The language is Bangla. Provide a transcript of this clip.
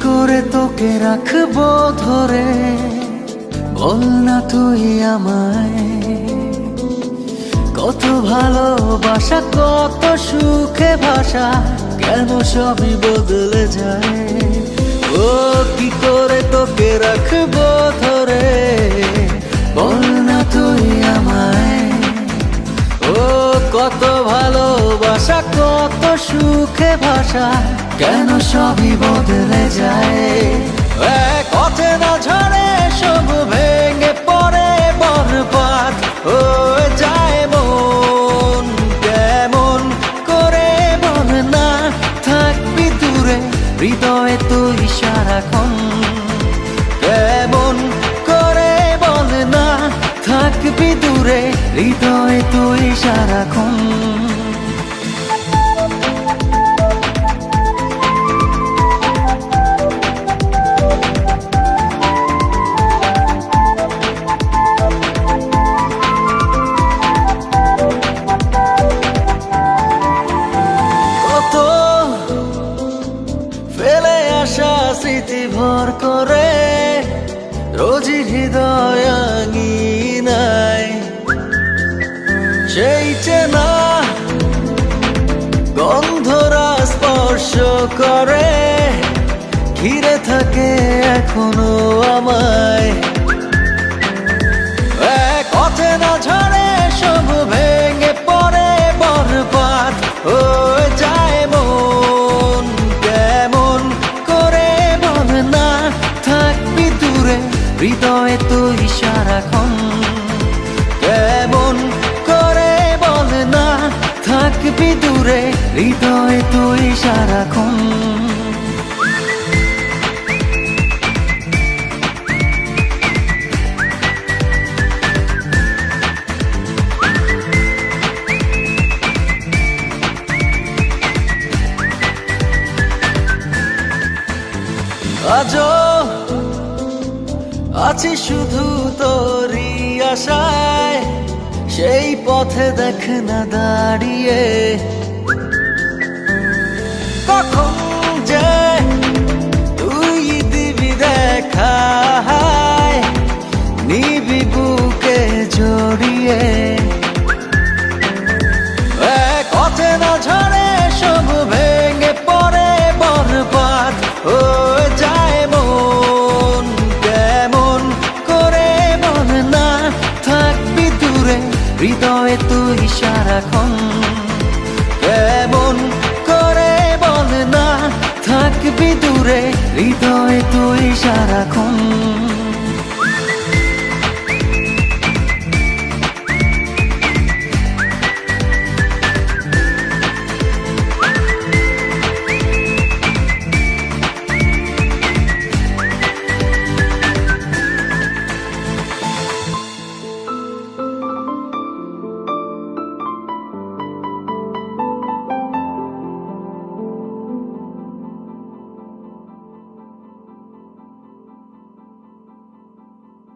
করে তোকে রাখবো ধরে, বল না তুই আমায়। কত ভালোবাসা, কত সুখে ভাষা, কেন সবই বদলে যায়। ও কি করে তোকে রাখবো ধরে, বল না তুই আমায়। ও কত ভালোবাসা, কত সুখে ভাষা, কেন সবই বদলে যায়। এক পথে না ঝরে সব ভেঙে পড়ে বরবাদ হয়ে যায় মন। কেমন করে বল না থাকবি দূরে, হৃদয়ে তুই সারাক্ষণ। কেমন করে বল না থাকবি দূরে, হৃদয়ে তুই সারাক্ষণ। ফেলে আসা স্মৃতি ভর করে রোজই হৃদয় আঙিনায়, সেই চেনা গন্ধরা স্পর্শ করে, ঘিরে থাকে এখনো আমায়। এক পথে না ঝরে সব ভেঙে পড়ে বরবাদ হয়ে যায় মন। কেমন করে বল না থাকবি দূরে, হৃদয়ে তুই সারাক্ষণ। কেমন করে বল না থাকবি দূরে, হৃদয়ে তুই সারাক্ষণ। আজও আছি শুধু তোরই আশায়, সেই পথে দেখ না দাঁড়িয়ে। কখন যে তুই দিবি দেখা, নিবি বুকে জড়িয়ে। এক পথে না ঝরে সব ভেঙে পড়ে বরবাদ হয়ে যায় মন। কেমন করে বল না থাকবি দূরে, হৃদয়ে তুই সারাক্ষণ। কেমন করে বল না থাকবি দূরে, হৃদয়ে তুই সারাক্ষণ।